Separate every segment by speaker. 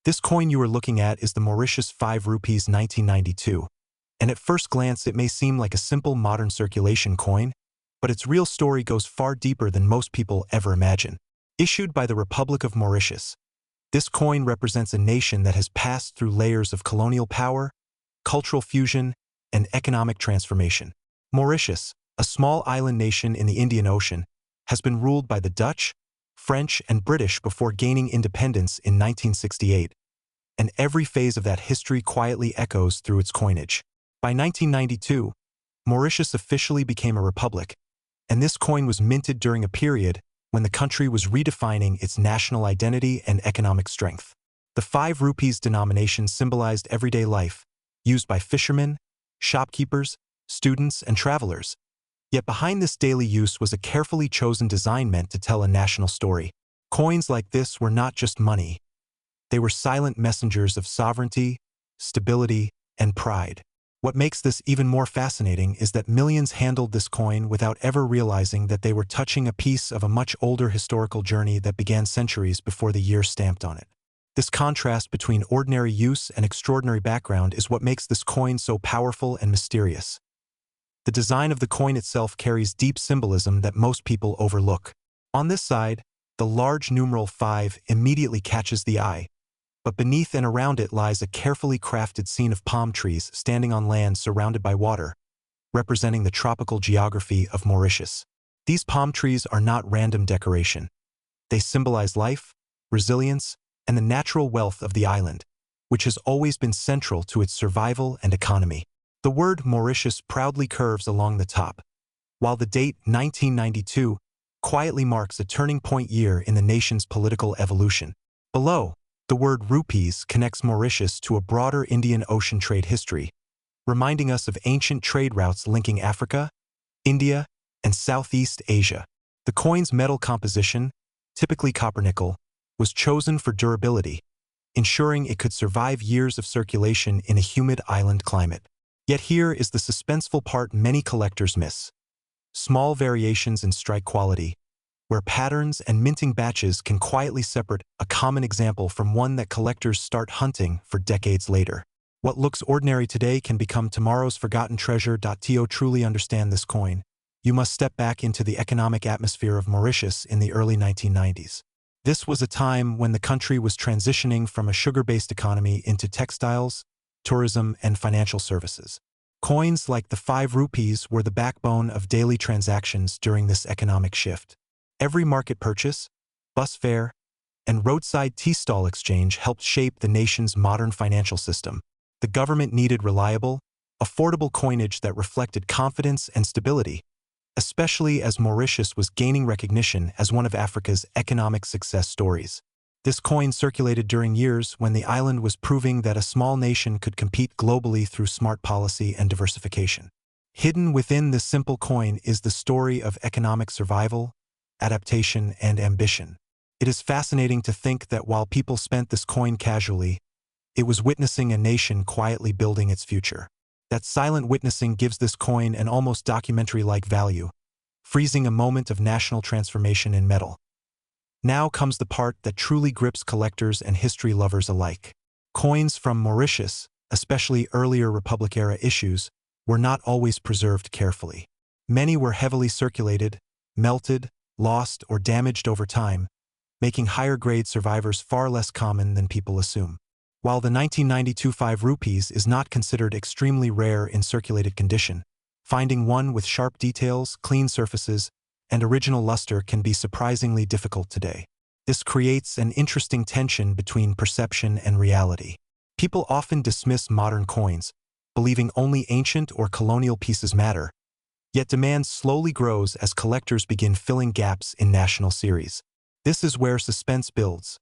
Speaker 1: This coin you are looking at is the Mauritius 5 rupees 1992, and at first glance it may seem like a simple modern circulation coin, but its real story goes far deeper than most people ever imagine. Issued by the Republic of Mauritius, this coin represents a nation that has passed through layers of colonial power, cultural fusion, and economic transformation. Mauritius, a small island nation in the Indian Ocean, has been ruled by the Dutch, French, and British before gaining independence in 1968, and every phase of that history quietly echoes through its coinage. By 1992, Mauritius officially became a republic, and this coin was minted during a period when the country was redefining its national identity and economic strength. The 5 rupees denomination symbolized everyday life, used by fishermen, shopkeepers, students, and travelers. Yet behind this daily use was a carefully chosen design meant to tell a national story. Coins like this were not just money. They were silent messengers of sovereignty, stability, and pride. What makes this even more fascinating is that millions handled this coin without ever realizing that they were touching a piece of a much older historical journey that began centuries before the year stamped on it. This contrast between ordinary use and extraordinary background is what makes this coin so powerful and mysterious. The design of the coin itself carries deep symbolism that most people overlook. On this side, the large numeral 5 immediately catches the eye, but beneath and around it lies a carefully crafted scene of palm trees standing on land surrounded by water, representing the tropical geography of Mauritius. These palm trees are not random decoration. They symbolize life, resilience, and the natural wealth of the island, which has always been central to its survival and economy. The word Mauritius proudly curves along the top, while the date 1992 quietly marks a turning point year in the nation's political evolution. Below, the word rupees connects Mauritius to a broader Indian Ocean trade history, reminding us of ancient trade routes linking Africa, India, and Southeast Asia. The coin's metal composition, typically copper-nickel, was chosen for durability, ensuring it could survive years of circulation in a humid island climate. Yet here is the suspenseful part many collectors miss: small variations in strike quality, where patterns and minting batches can quietly separate a common example from one that collectors start hunting for decades later. What looks ordinary today can become tomorrow's forgotten treasure. To truly understand this coin, you must step back into the economic atmosphere of Mauritius in the early 1990s. This was a time when the country was transitioning from a sugar-based economy into textiles, tourism, and financial services. Coins like the 5 rupees were the backbone of daily transactions during this economic shift. Every market purchase, bus fare, and roadside tea stall exchange helped shape the nation's modern financial system. The government needed reliable, affordable coinage that reflected confidence and stability, especially as Mauritius was gaining recognition as one of Africa's economic success stories. This coin circulated during years when the island was proving that a small nation could compete globally through smart policy and diversification. Hidden within this simple coin is the story of economic survival, adaptation, and ambition. It is fascinating to think that while people spent this coin casually, it was witnessing a nation quietly building its future. That silent witnessing gives this coin an almost documentary-like value, freezing a moment of national transformation in metal. Now comes the part that truly grips collectors and history lovers alike. Coins from Mauritius, especially earlier Republic-era issues, were not always preserved carefully. Many were heavily circulated, melted, lost, or damaged over time, making higher-grade survivors far less common than people assume. While the 1992 5 rupees is not considered extremely rare in circulated condition, finding one with sharp details, clean surfaces, and original luster can be surprisingly difficult today. This creates an interesting tension between perception and reality. People often dismiss modern coins, believing only ancient or colonial pieces matter, yet demand slowly grows as collectors begin filling gaps in national series. This is where suspense builds,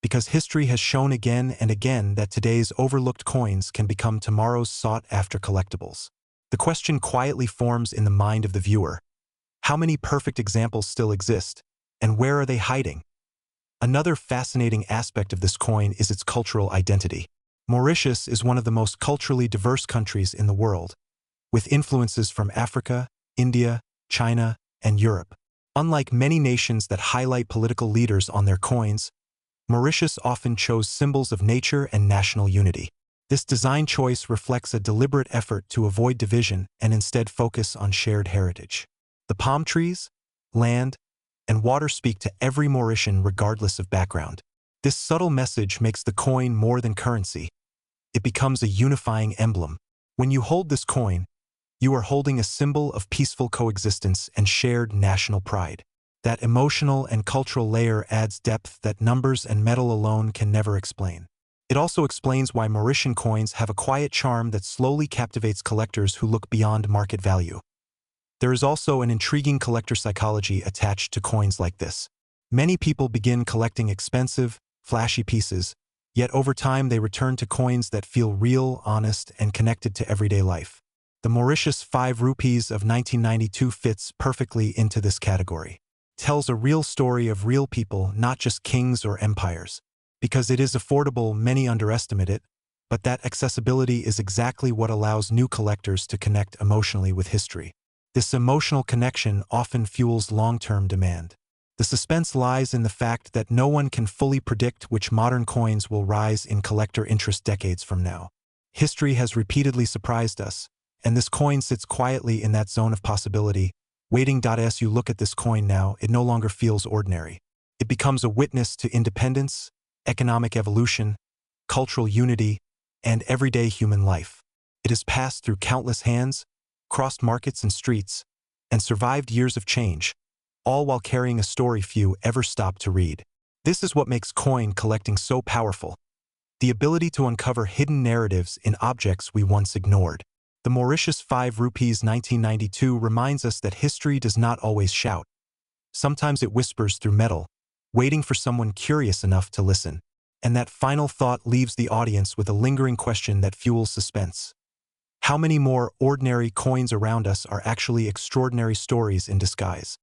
Speaker 1: because history has shown again and again that today's overlooked coins can become tomorrow's sought-after collectibles. The question quietly forms in the mind of the viewer: how many perfect examples still exist, and where are they hiding? Another fascinating aspect of this coin is its cultural identity. Mauritius is one of the most culturally diverse countries in the world, with influences from Africa, India, China, and Europe. Unlike many nations that highlight political leaders on their coins, Mauritius often chose symbols of nature and national unity. This design choice reflects a deliberate effort to avoid division and instead focus on shared heritage. The palm trees, land, and water speak to every Mauritian regardless of background. This subtle message makes the coin more than currency. It becomes a unifying emblem. When you hold this coin, you are holding a symbol of peaceful coexistence and shared national pride. That emotional and cultural layer adds depth that numbers and metal alone can never explain. It also explains why Mauritian coins have a quiet charm that slowly captivates collectors who look beyond market value. There is also an intriguing collector psychology attached to coins like this. Many people begin collecting expensive, flashy pieces, yet over time they return to coins that feel real, honest, and connected to everyday life. The Mauritius 5 rupees of 1992 fits perfectly into this category. It tells a real story of real people, not just kings or empires. Because it is affordable, many underestimate it, but that accessibility is exactly what allows new collectors to connect emotionally with history. This emotional connection often fuels long-term demand. The suspense lies in the fact that no one can fully predict which modern coins will rise in collector interest decades from now. History has repeatedly surprised us, and this coin sits quietly in that zone of possibility, waiting. As you look at this coin now, it no longer feels ordinary. It becomes a witness to independence, economic evolution, cultural unity, and everyday human life. It has passed through countless hands, crossed markets and streets, and survived years of change, all while carrying a story few ever stop to read. This is what makes coin collecting so powerful: the ability to uncover hidden narratives in objects we once ignored. The Mauritius 5 rupees 1992 reminds us that history does not always shout. Sometimes it whispers through metal, waiting for someone curious enough to listen. And that final thought leaves the audience with a lingering question that fuels suspense. How many more ordinary coins around us are actually extraordinary stories in disguise?